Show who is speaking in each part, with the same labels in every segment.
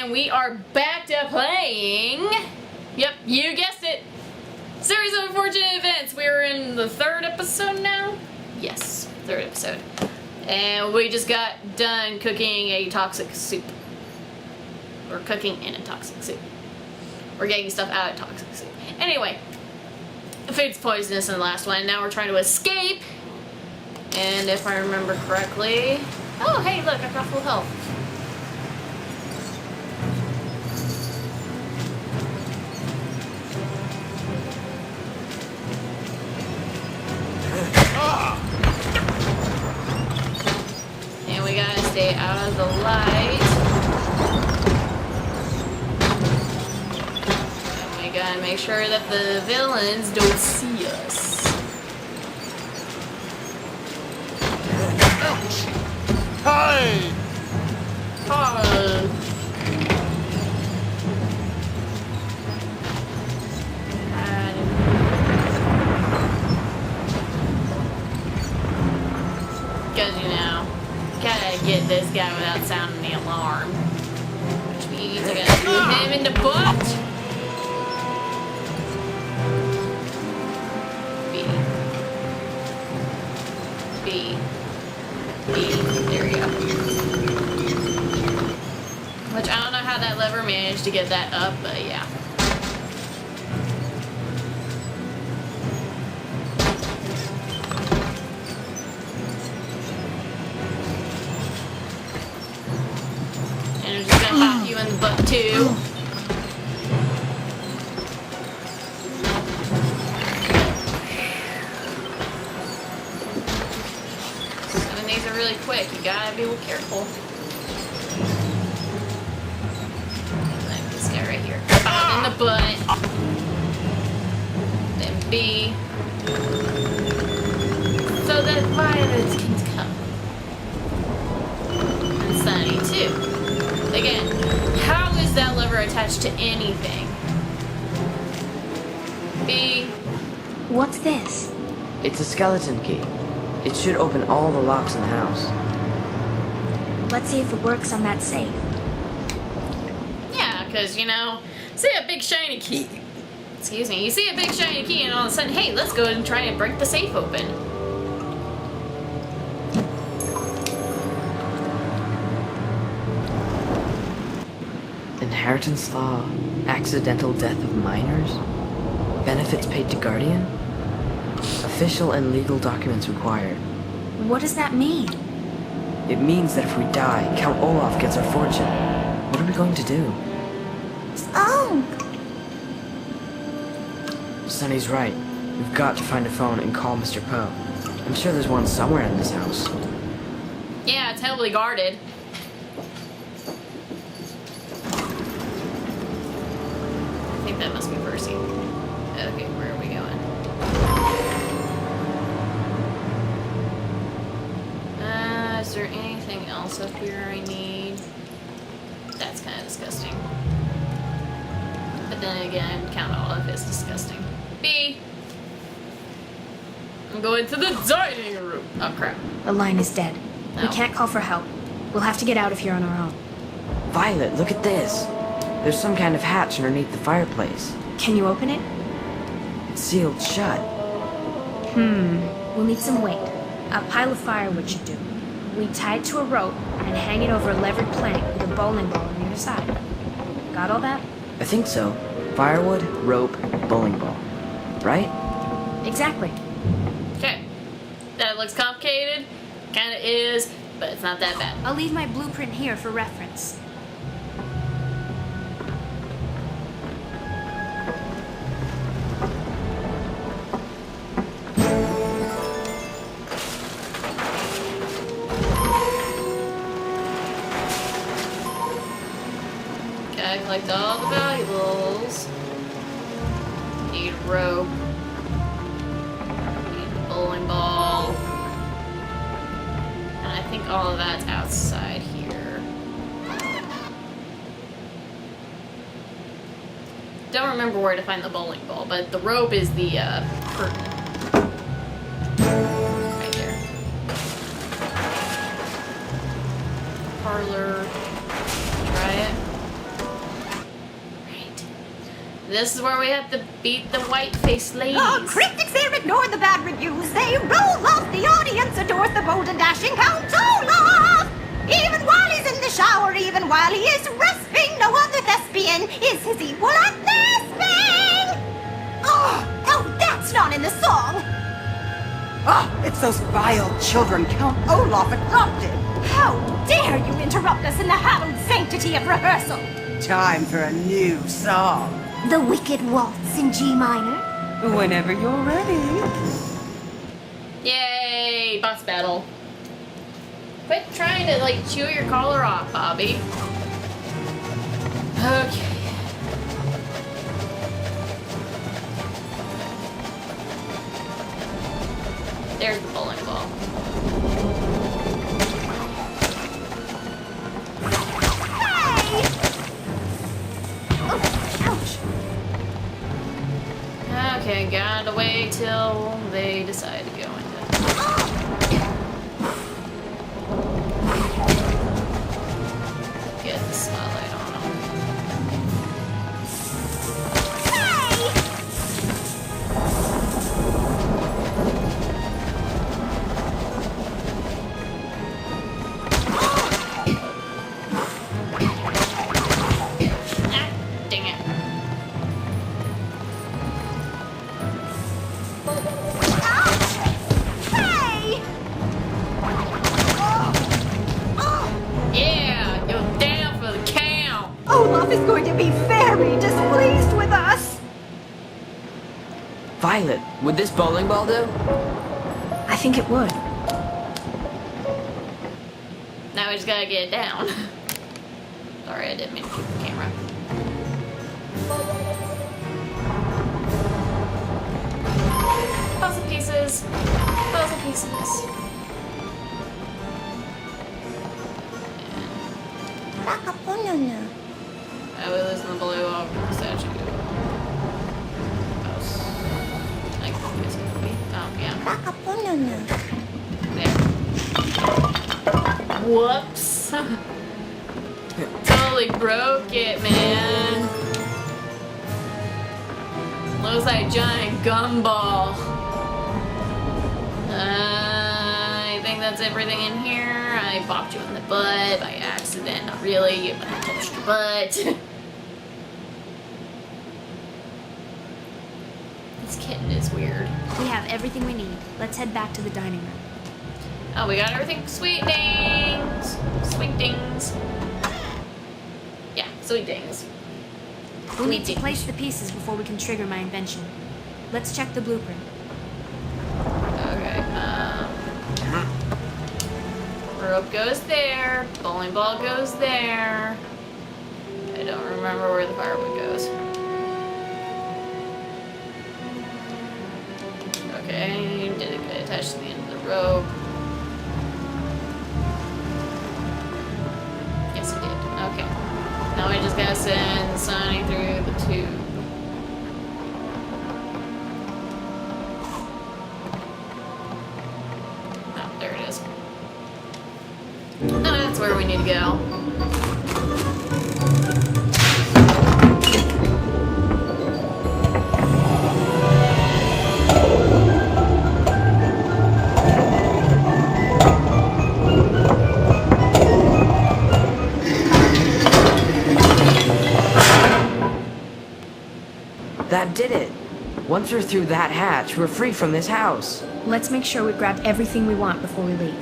Speaker 1: And we are back to playing. Yep, you guessed it. Series of Unfortunate Events. We're in the 3rd episode now. Yes, 3rd episode. And we just got done cooking a toxic soup. Or cooking in a toxic soup. We're getting stuff out of toxic soup. Anyway, food's poisonous in the last one. Now we're trying to escape. And if I remember correctly... Oh, hey, look, I've got full health. And we gotta stay out of the light. And we gotta make sure that the villains don't see us.
Speaker 2: Ouch! Hi!
Speaker 1: Oh. Because, you know, gotta get this guy without sounding the alarm. Which means I gotta shoot him in the butt! B. There we go. Which I don't know how that lever managed to get that up, but yeah. And I'm just gonna pop you in the butt too. Some of these are really quick, you gotta be careful. Like this guy right here. Pop in the butt. Then B. So that Violet can come. And Sunny too. Again, how is that lever attached to anything? B.
Speaker 3: What's this?
Speaker 4: It's a skeleton key. It should open all the locks in the house.
Speaker 3: Let's see if it works on that safe.
Speaker 1: Yeah, because, you know, see a big shiny key. Excuse me. You see a big shiny key and all of a sudden, hey, let's go and try and break the safe open.
Speaker 4: Inheritance law, accidental death of minors, benefits paid to guardian, official and legal documents required.
Speaker 3: What does that mean?
Speaker 4: It means that if we die, Count Olaf gets our fortune. What are we going to do?
Speaker 3: Oh!
Speaker 4: Sonny's right. We've got to find a phone and call Mr. Poe. I'm sure there's one somewhere in this house.
Speaker 1: Yeah, it's heavily guarded. I think that must be Percy. Okay, where are we going? Is there anything else up here I need? That's kind of disgusting. But then again, Count Olaf is disgusting. B. I'm going to the dining room. Oh crap.
Speaker 3: The line is dead.
Speaker 1: No.
Speaker 3: We can't call for help. We'll have to get out of here on our own.
Speaker 4: Violet, look at this. There's some kind of hatch underneath the fireplace.
Speaker 3: Can you open it?
Speaker 4: It's sealed shut.
Speaker 3: We'll need some weight. A pile of firewood should do. We tie it to a rope and hang it over a levered plank with a bowling ball on either side. Got all that?
Speaker 4: I think so. Firewood, rope, bowling ball. Right?
Speaker 3: Exactly.
Speaker 1: Okay. That looks complicated. Kinda is, but it's not that bad.
Speaker 3: I'll leave my blueprint here for reference.
Speaker 1: Gotta collect all the valuables. Need a rope. Need a bowling ball. And I think all of that's outside here. Don't remember where to find the bowling ball, but the rope is the curtain. Right there. parlor. Try it. This is where we have to beat the white-faced ladies.
Speaker 5: The critics here ignore the bad reviews. They roll off. The audience adores the bold and dashing Count Olaf. Even while he's in the shower, even while he is rasping, no other thespian is his equal at thespian. Oh, that's not in the song.
Speaker 6: It's those vile children Count Olaf adopted.
Speaker 5: How dare you interrupt us in the hallowed sanctity of rehearsal?
Speaker 6: Time for a new song.
Speaker 5: The Wicked Waltz in G minor.
Speaker 6: Whenever you're ready.
Speaker 1: Yay, boss battle. Quit trying to, like, chew your collar off, Bobby. Okay. There's the bowling ball.
Speaker 5: Hey! Oh, ouch.
Speaker 1: Okay, gotta wait till they decide to go into. Get the spotlight on them. Dang it.
Speaker 5: Hey!
Speaker 1: Yeah, go down for the count.
Speaker 5: Olaf is going to be very displeased with us.
Speaker 4: Violet, would this bowling ball do?
Speaker 3: I think it would.
Speaker 1: Now we just gotta get it down. Sorry, I didn't mean to keep the camera. Puzzle pieces. Puzzle pieces. I will listen to the blue over the statue. I guess it could be. Oh, yeah. There. Whoops. Totally broke it, man. Looks like a giant gumball. I think that's everything in here. I bopped you in the butt by accident. Not really, but I touched your butt. This kitten is weird.
Speaker 3: We have everything we need. Let's head back to the dining room.
Speaker 1: Oh, we got everything. Sweet dings. Sweet dings. Yeah, sweet dings.
Speaker 3: We need to place the pieces before we can trigger my invention. Let's check the blueprint.
Speaker 1: Okay, rope goes there, bowling ball goes there. I don't remember where the firewood goes. Okay, did it get attached to the end of the rope? Yes, it did. Okay. Now we just gotta send Sonny through the tube. Oh, there it is. Oh, that's where we need to go.
Speaker 4: That did it. Once we're through that hatch, we're free from this house.
Speaker 3: Let's make sure we grab everything we want before we leave.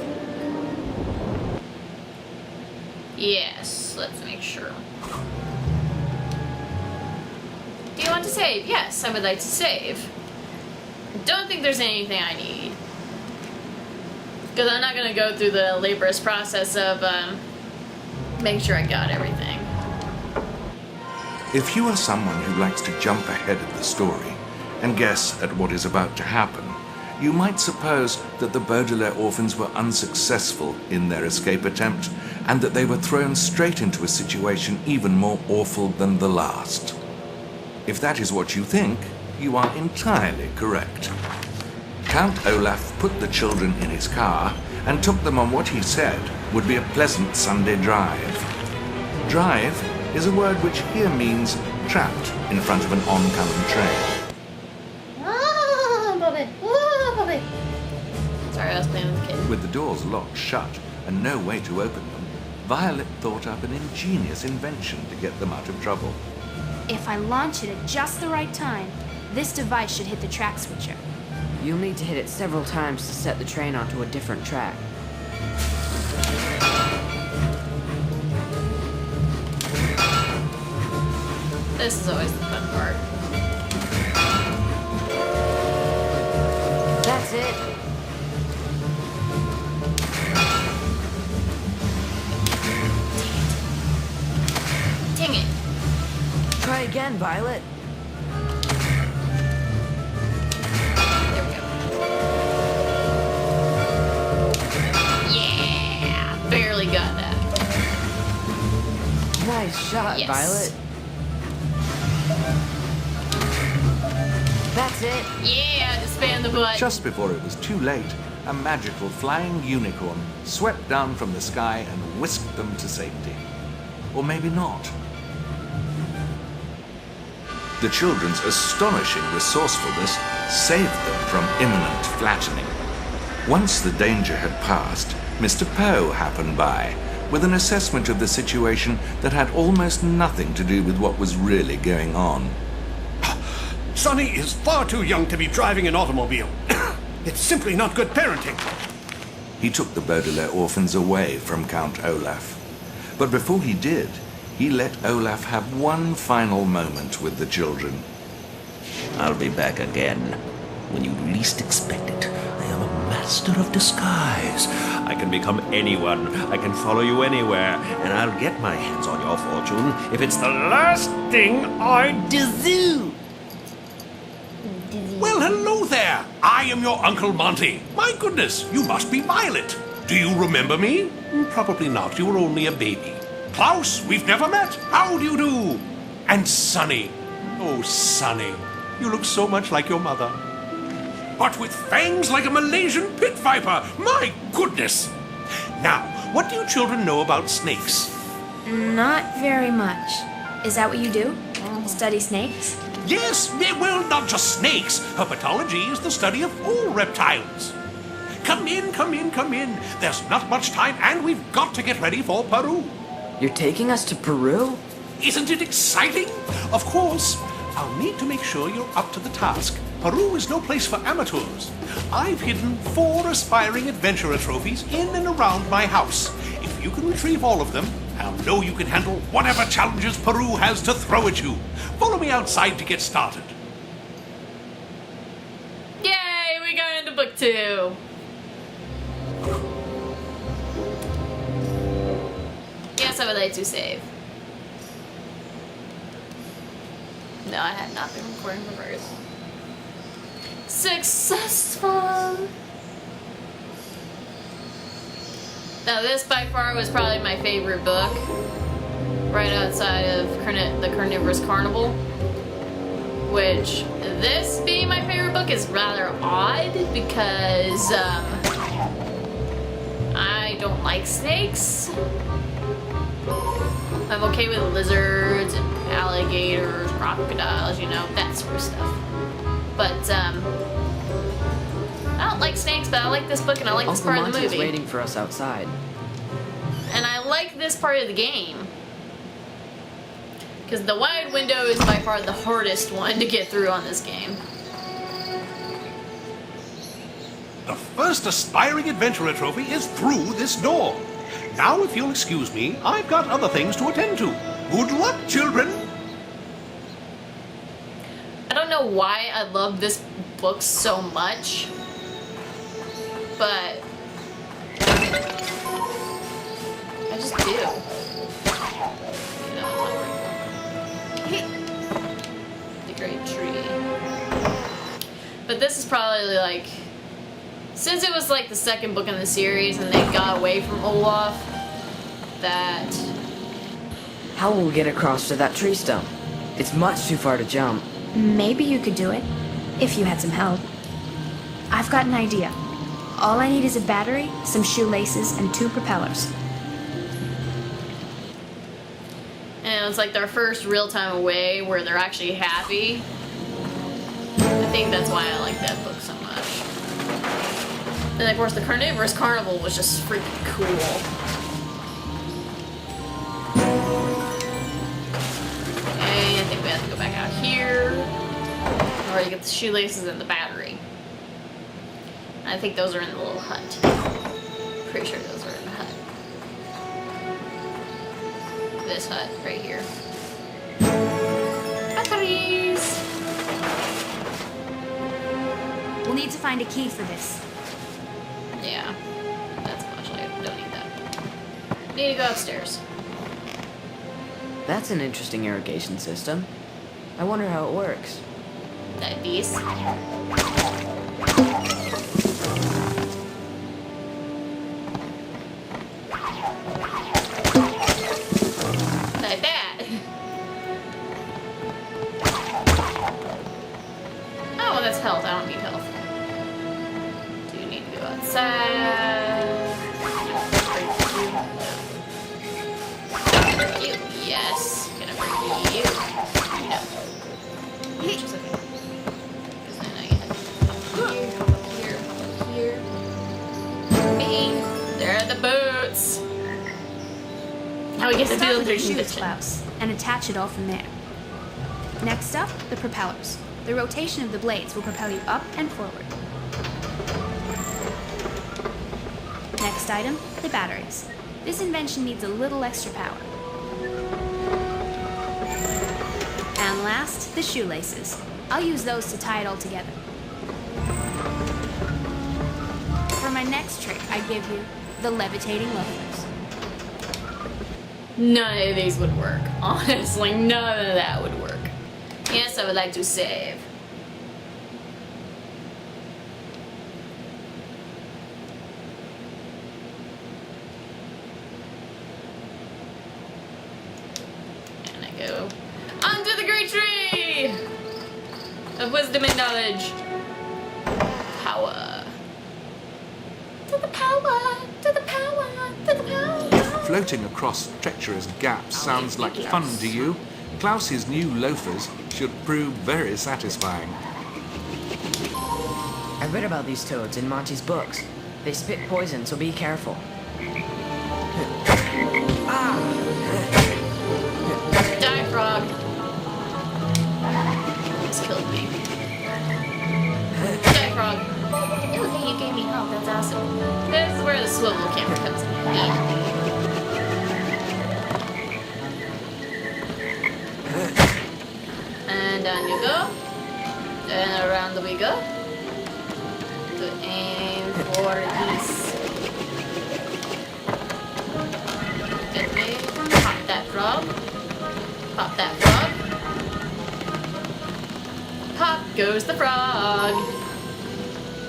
Speaker 1: Yes, let's make sure. Do you want to save? Yes, I would like to save. Don't think there's anything I need. Because I'm not going to go through the laborious process of making sure I got everything.
Speaker 2: If you are someone who likes to jump ahead of the story and guess at what is about to happen, you might suppose that the Baudelaire orphans were unsuccessful in their escape attempt and that they were thrown straight into a situation even more awful than the last. If that is what you think, you are entirely correct. Count Olaf put the children in his car and took them on what he said would be a pleasant Sunday drive. Drive is a word which here means trapped in front of an oncoming train.
Speaker 1: Ah, Bobby. Ah, Bobby. Sorry, I was playing with the kid.
Speaker 2: With the doors locked shut and no way to open them, Violet thought up an ingenious invention to get them out of trouble.
Speaker 3: If I launch it at just the right time, this device should hit the track switcher.
Speaker 4: You'll need to hit it several times to set the train onto a different track.
Speaker 1: This is always the fun part.
Speaker 4: That's it.
Speaker 1: Dang it.
Speaker 4: Try again, Violet.
Speaker 1: There we go. Yeah! Barely got that.
Speaker 4: Nice shot,
Speaker 1: Yes.
Speaker 4: Violet. That's it.
Speaker 1: Yeah, just spam the butt.
Speaker 2: Just before it was too late, a magical flying unicorn swept down from the sky and whisked them to safety. Or maybe not. The children's astonishing resourcefulness saved them from imminent flattening. Once the danger had passed, Mr. Poe happened by with an assessment of the situation that had almost nothing to do with what was really going on.
Speaker 7: Sonny is far too young to be driving an automobile. It's simply not good parenting.
Speaker 2: He took the Baudelaire orphans away from Count Olaf. But before he did, he let Olaf have one final moment with the children.
Speaker 8: I'll be back again when you least expect it. I am a master of disguise. I can become anyone. I can follow you anywhere, and I'll get my hands on your fortune if it's the last thing I do.
Speaker 7: Well, hello there. I am your Uncle Monty. My goodness, you must be Violet. Do you remember me? Probably not. You were only a baby. Klaus, we've never met. How do you do? And Sonny. Oh, Sonny. You look so much like your mother. But with fangs like a Malaysian pit viper. My goodness. Now, what do you children know about snakes?
Speaker 3: Not very much. Is that what you do? Study snakes?
Speaker 7: Yes, well, not just snakes. Herpetology is the study of all reptiles. Come in, come in, come in. There's not much time, and we've got to get ready for Peru.
Speaker 4: You're taking us to Peru?
Speaker 7: Isn't it exciting? Of course. I'll need to make sure you're up to the task. Peru is no place for amateurs. I've hidden 4 aspiring adventurer trophies in and around my house. If you can retrieve all of them, I'll know you can handle whatever challenges Peru has to throw at you. Follow me outside to get started.
Speaker 1: Yay, we got into book 2. Yes, I would like to save. No, I had not been recording reverse. Successful! Now this by far was probably my favorite book. Right outside of the Carnivorous Carnival. Which, this being my favorite book is rather odd because I don't like snakes. I'm okay with lizards and alligators, crocodiles, you know, that sort of stuff. But I don't like snakes, but I like this book and I like this
Speaker 4: Uncle
Speaker 1: part of the
Speaker 4: Monty's
Speaker 1: movie.
Speaker 4: waiting for us outside.
Speaker 1: And I like this part of the game. Because the wide window is by far the hardest one to get through on this game.
Speaker 7: The first aspiring adventurer trophy is through this door. Now, if you'll excuse me, I've got other things to attend to. Good luck, children.
Speaker 1: I don't know why I love this book so much. But I just do. You know, it's not very cool. The great tree. But this is probably like, since it was like the second book in the series and they got away from Olaf, that
Speaker 4: How will we get across to that tree stump? It's much too far to jump.
Speaker 3: Maybe you could do it, if you had some help. I've got an idea. All I need is a battery, some shoelaces, and 2 propellers.
Speaker 1: And it's like their first real time away where they're actually happy. I think that's why I like that book so much. And of course the Carnivorous Carnival was just freaking cool. Okay, I think we have to go back out here. Where you get the shoelaces and the battery. I think those are in the little hut. Pretty sure those are in the hut. This hut right here. Batteries!
Speaker 3: We'll need to find a key for this.
Speaker 1: Yeah, that's much. I don't need that. Need to go upstairs.
Speaker 4: That's an interesting irrigation system. I wonder how it works.
Speaker 1: Like this. Like that. Oh, well, that's health. I don't need health. Do you need to go outside? Break you. Yes. Gonna break you. No. Which is okay. Because then I get here. Bing. There are the boots. Now we get to
Speaker 3: Start
Speaker 1: do
Speaker 3: with
Speaker 1: the
Speaker 3: the shoes,
Speaker 1: kitchen.
Speaker 3: Klaus, and attach it all from there. Next up, the propellers. The rotation of the blades will propel you up and forward. Next item, the batteries. This invention needs a little extra power. And last, the shoelaces. I'll use those to tie it all together. For my next trick, I give you the levitating loafers.
Speaker 1: None of these would work. Honestly, none of that would work. Yes, I would like to save. And I go onto the great tree of wisdom and knowledge. Power. To the power. To the power. To the power.
Speaker 2: Floating across treacherous gaps sounds like fun to you. Klaus's new loafers should prove very satisfying.
Speaker 4: I read about these toads in Monty's books. They spit poison, so be careful.
Speaker 1: Die, frog. This killed me. Die, frog. Ooh, hey, you gave me help. That's awesome. This is where the swivel camera comes in handy. And down you go. And around we go. To aim for this. Okay, pop that frog. Pop that frog. Pop goes the frog.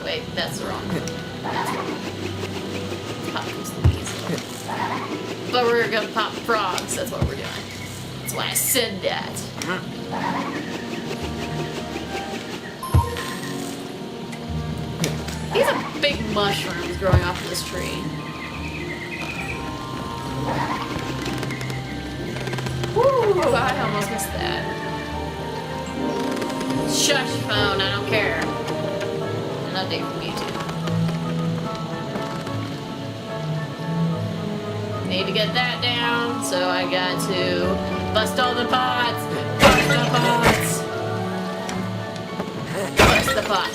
Speaker 1: Wait, that's wrong. That's wrong. Pop goes the weasel. But we're gonna pop frogs, that's what we're doing. That's why I said that. These are big mushrooms growing off of this tree. Woo! I almost missed that. Shush, phone, I don't care. An update from YouTube. Need to get that down, so I got to bust all the pots. Bust the pots. Bust the pot.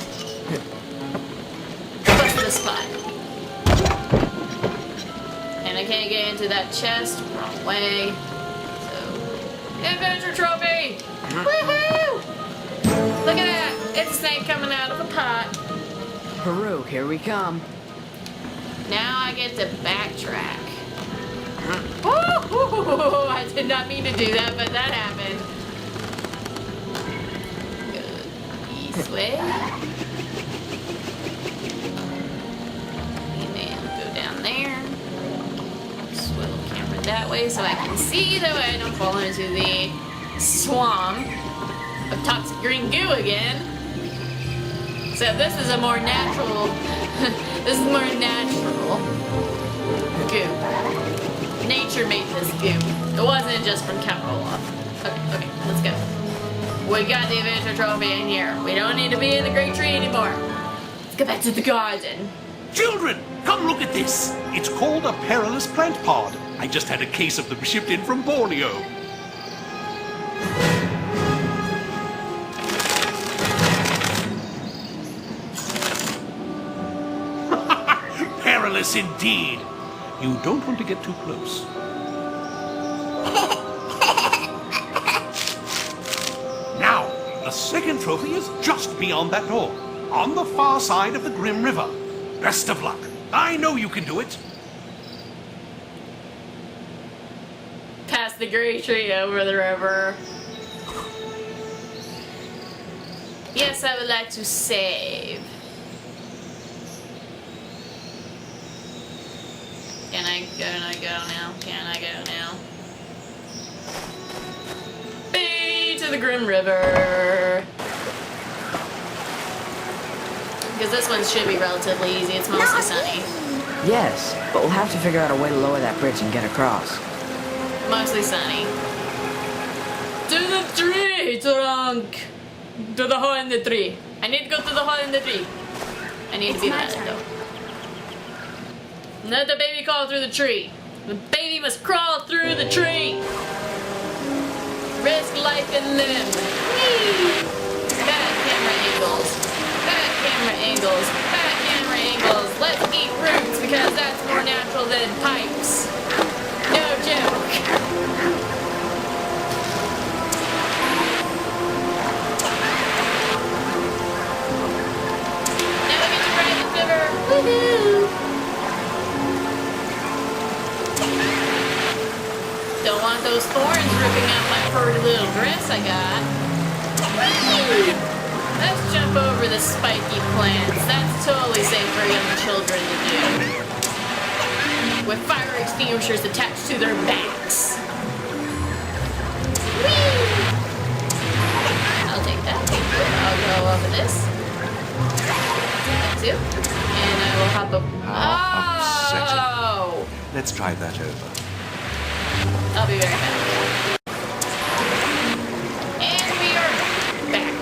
Speaker 1: Bust this pot. And I can't get into that chest. Wrong way. Adventure trophy! Woohoo! Look at that! It's a snake coming out of a pot.
Speaker 4: Peru, here we come.
Speaker 1: Now I get to backtrack. Woo! I did not mean to do that, but that happened. Go this way. And then go down there. Swivel camera that way so I can see that way I don't fall into the swamp of toxic green goo again. So this is a more natural, this is more natural goo. Nature made this goo. It wasn't just from Count Olaf. Okay, let's go. We got the adventure trophy in here. We don't need to be in the great tree anymore. Let's go back to the garden.
Speaker 7: Children, come look at this. It's called a perilous plant pod. I just had a case of them shipped in from Borneo. Perilous indeed. You don't want to get too close. Now, the second trophy is just beyond that door, on the far side of the Grim River. Best of luck. I know you can do it.
Speaker 1: Past the great tree over the river. Yes, I would like to save. Can I go now? Can I go now? Be to the Grim River. Because this one should be relatively easy. It's mostly sunny.
Speaker 4: Yes, but we'll have to figure out a way to lower that bridge and get across.
Speaker 1: Mostly sunny. To the tree, trunk! To the hole in the tree. I need to go to the hole in the tree. I need to be that though. Let the baby crawl through the tree. The baby must crawl through the tree. Risk life and limb. Whee! Bad camera angles. Bad camera angles. Bad camera angles. Let's eat roots because that's more natural than pipes. No joke. Now we get to ride the river. Woohoo! Don't want those thorns ripping out my pretty little dress I got. Whee! Let's jump over the spiky plants. That's totally safe for young children to do. With fire extinguishers attached to their backs. Whee! I'll take that. I'll go over this. That too. And I will hop up.
Speaker 2: How upsetting.
Speaker 1: Oh!
Speaker 2: Let's try that over.
Speaker 1: I'll be very back. And we are back.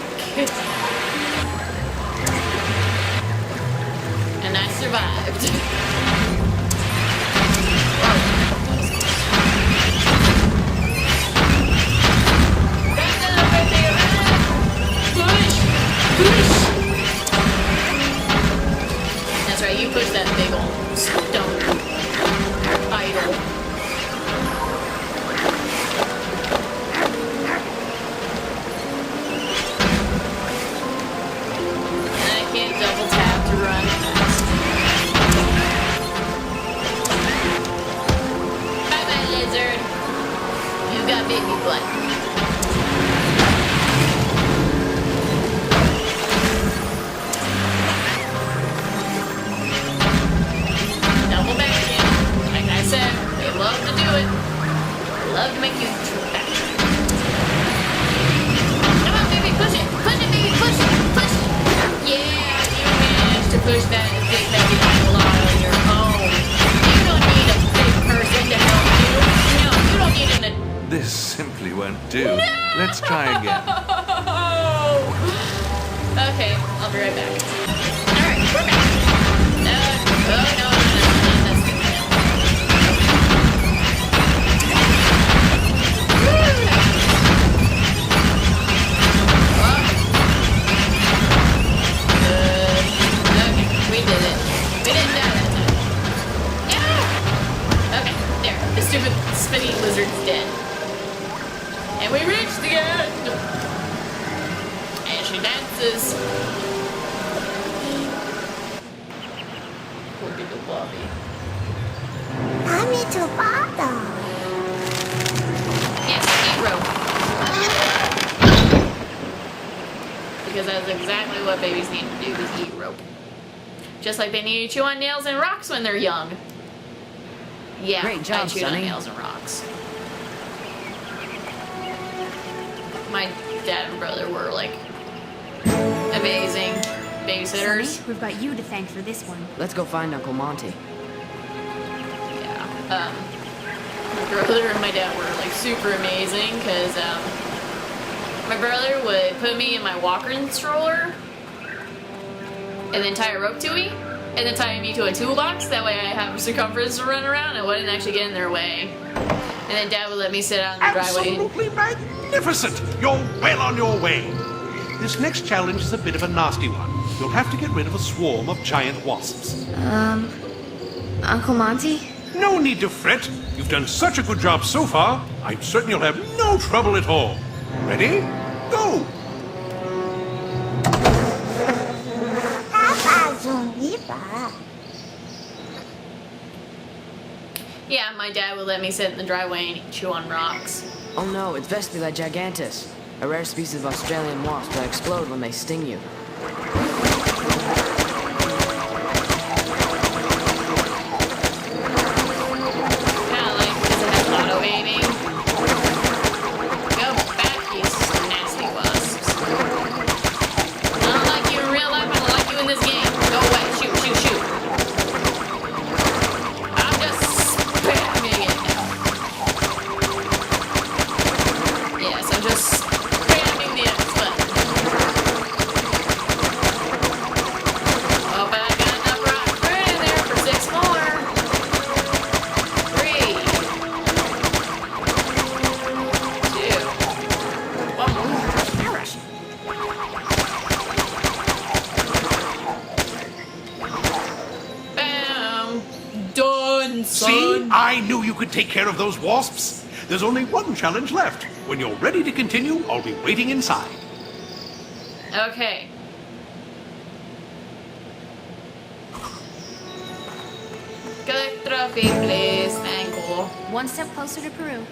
Speaker 1: And I survived. Push! Push! That's right, you push that big old stone idol. Double tap to run fast. Bye-bye, lizard. You got baby butt. Double back in. Like I said, they love to do it. They love to make you trip back. Come on, baby, push it. Push it, baby, push it. Push it. Yeah. To push that big baby idol out on your own. You don't need a big person to help you. No, you don't need an...
Speaker 2: This simply won't do.
Speaker 1: No!
Speaker 2: Let's try again.
Speaker 1: Okay, I'll be right back. Alright, we're back. No, that's We did it. We didn't die that time. Yeah! Okay, there. The stupid spinny lizard's dead. And we reached the end! And she dances. Poor little Bobby.
Speaker 5: I'm into bottom.
Speaker 1: Yes, eat rope. Because that's exactly what babies need to do, is eat rope. Just like they need to chew on nails and rocks when they're young. Yeah,
Speaker 4: Great job,
Speaker 1: I chewed on
Speaker 4: Sonny.
Speaker 1: nails and rocks. My dad and brother were like amazing babysitters.
Speaker 3: Sonny, we've got you to thank for this one.
Speaker 4: Let's go find Uncle Monty.
Speaker 1: Yeah. brother and my dad were like super amazing because my brother would put me in my walker and stroller and then tie a rope to me and then tie me to a toolbox. That way I have circumference to run around and wouldn't actually get in their way. And then Dad would let me sit out in the driveway.
Speaker 7: Absolutely magnificent! You're well on your way. This next challenge is a bit of a nasty one. You'll have to get rid of a swarm of giant wasps.
Speaker 3: Uncle Monty?
Speaker 7: No need to fret. You've done such a good job so far, I'm certain you'll have no trouble at all. Ready? Go!
Speaker 1: Yeah, my dad would let me sit in the driveway and chew on rocks.
Speaker 4: Oh no, it's Vespula gigantis, a rare species of Australian wasp that explode when they sting you.
Speaker 1: Kinda like, does it have auto aiming? Go back, you nasty wasps. I don't like you in real life, I don't like you in this game. Go away, shoot, shoot, shoot. I'm just spamming it now. Yes, I'm just spamming the X button. Oh, but I got enough rock fruit in there for 6 more. 3, 2, 1 more. Crush. Bam! Done, son.
Speaker 7: See? I knew you could take care of those wasps. There's only one challenge left. When you're ready to continue, I'll be waiting inside.
Speaker 1: Okay. Collect trophy, please. Thank you.
Speaker 3: One step closer to Peru.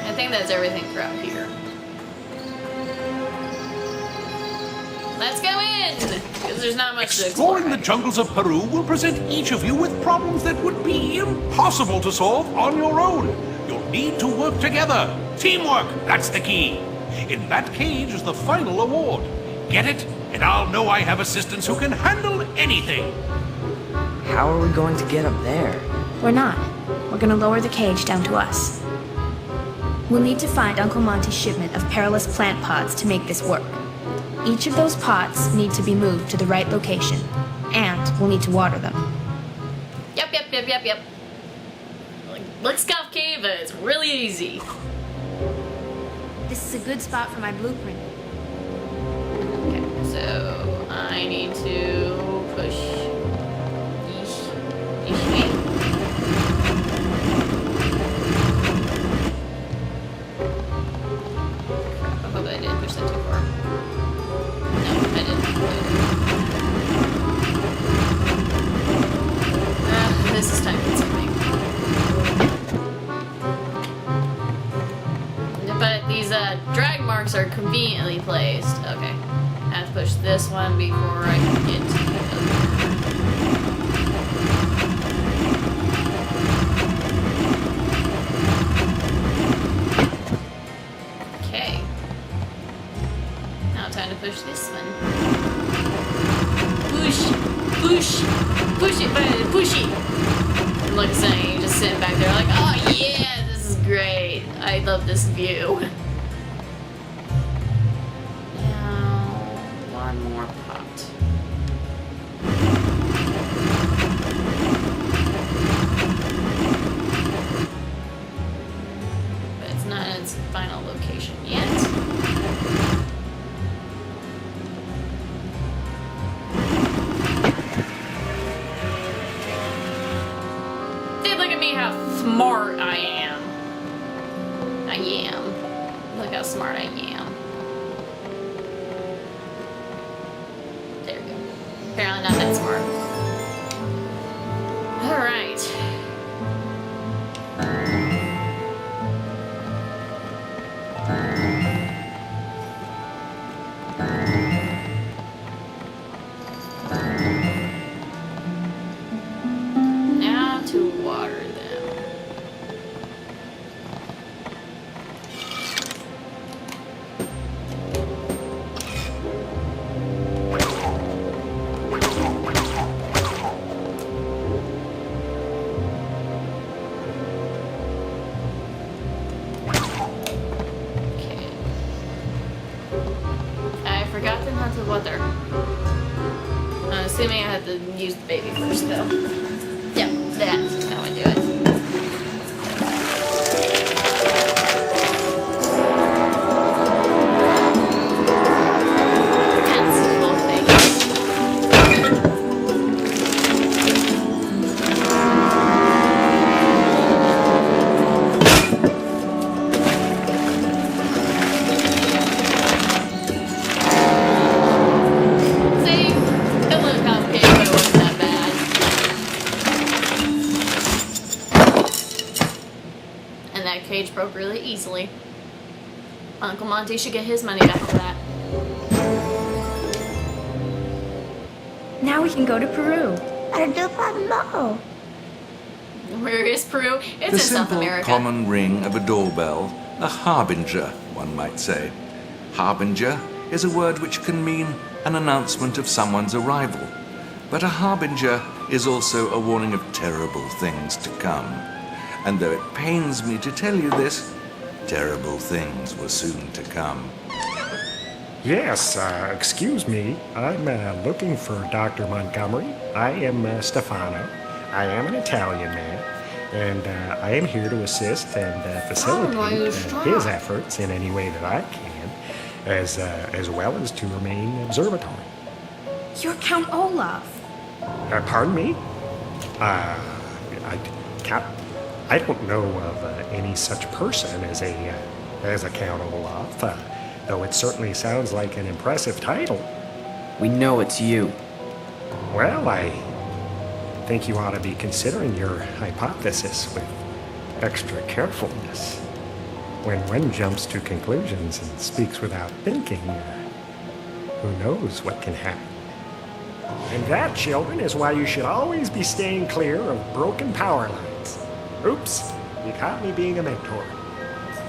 Speaker 1: I think that's everything for out here. Let's go in! Because there's not much to explore.
Speaker 7: Exploring the jungles of Peru will present each of you with problems that would be impossible to solve on your own. You'll need to work together. Teamwork, that's the key. In that cage is the final award. Get it, and I'll know I have assistants who can handle anything.
Speaker 4: How are we going to get up there?
Speaker 3: We're not. We're gonna lower the cage down to us. We'll need to find Uncle Monty's shipment of perilous plant pods to make this work. Each of those pots need to be moved to the right location, and we'll need to water them.
Speaker 1: Yep. Like, Blitzkopf Cave is really easy.
Speaker 3: This is a good spot for my blueprint.
Speaker 1: Okay, so I need to push. Yeesh. Crap, I hope I didn't push that too far. No, I didn't. This is time consuming. But these drag marks are conveniently placed. Okay. I have to push this one before I can get to the other. Okay. Now time to push this one. Push it, buddy, push it. And like saying, you're just sitting back there like, oh yeah, this is great. I love this view. Now, one more pot. But it's not in its final location yet. Look at me, how smart I am. Look how smart I am. There we go. Apparently not that smart. Alright. Now to water them. onto the water. I'm assuming I have to use the baby first, though. Yeah, that's how I do it. Cage broke really easily. Uncle Monty should get his money back for that.
Speaker 3: Now we can go to Peru.
Speaker 1: Where is Peru? It's
Speaker 2: The
Speaker 1: in South
Speaker 2: simple,
Speaker 1: America.
Speaker 2: common ring of a doorbell, a harbinger, one might say. Harbinger is a word which can mean an announcement of someone's arrival. But a harbinger is also a warning of terrible things to come. And though it pains me to tell you this, terrible things were soon to come.
Speaker 9: Yes, excuse me. I'm looking for Dr. Montgomery. I am Stefano. I am an Italian man, and I am here to assist and facilitate his efforts in any way that I can, as well as to remain observatory.
Speaker 3: You're Count Olaf.
Speaker 9: Pardon me? I don't know of any such person as a Count Olaf, though it certainly sounds like an impressive title.
Speaker 4: We know it's you.
Speaker 9: Well, I think you ought to be considering your hypothesis with extra carefulness. When one jumps to conclusions and speaks without thinking, who knows what can happen? And that, children, is why you should always be staying clear of broken power lines. Oops, you caught me being a mentor.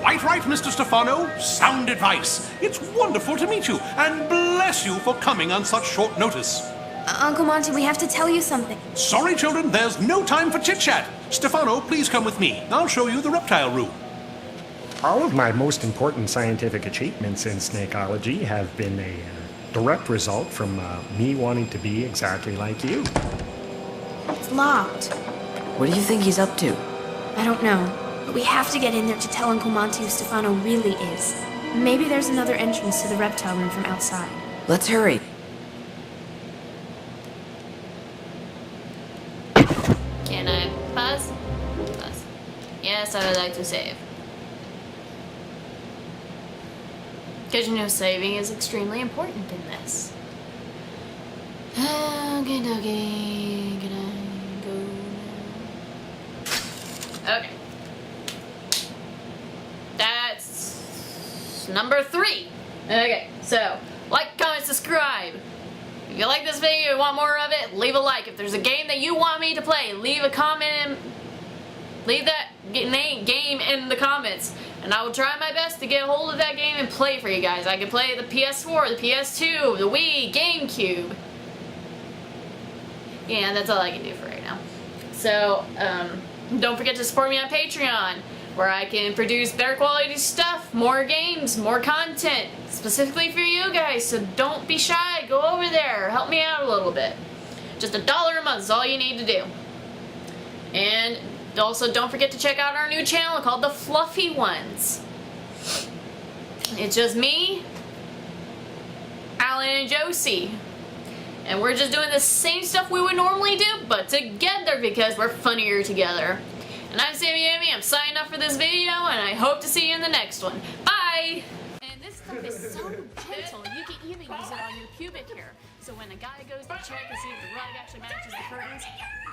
Speaker 7: Quite right, Mr. Stefano. Sound advice. It's wonderful to meet you, and bless you for coming on such short notice.
Speaker 3: Uncle Monty, we have to tell you something.
Speaker 7: Sorry, children, there's no time for chit-chat. Stefano, please come with me. I'll show you the reptile room.
Speaker 9: All of my most important scientific achievements in snakeology have been a direct result from me wanting to be exactly like you.
Speaker 3: It's locked.
Speaker 4: What do you think he's up to?
Speaker 3: I don't know, but we have to get in there to tell Uncle Monty who Stefano really is. Maybe there's another entrance to the reptile room from outside.
Speaker 4: Let's hurry.
Speaker 1: Can I pause? Pause. Yes, I would like to save. Because you know saving is extremely important in this. Okay, okay. Can I go now? Okay. That's number 3. Okay, so like, comment, subscribe. If you like this video and want more of it, leave a like. If there's a game that you want me to play, leave a comment. Leave that game in the comments, and I will try my best to get a hold of that game and play it for you guys. I can play the PS4, the PS2, the Wii, GameCube. Yeah, that's all I can do for right now. So, don't forget to support me on Patreon, where I can produce better quality stuff, more games, more content, specifically for you guys, so don't be shy. Go over there, help me out a little bit. Just $1 a month is all you need to do. And also, don't forget to check out our new channel called The Fluffy Ones. It's just me, Alan, and Josie. And we're just doing the same stuff we would normally do, but together, because we're funnier together. And I'm Sammy Amy, I'm signing off for this video, and I hope to see you in the next one. Bye! And this stuff is so gentle, you can even use it on your pubic hair. So when a guy goes to check to see if the rug actually matches the curtains,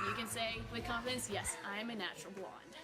Speaker 1: you can say with confidence, yes, I am a natural blonde.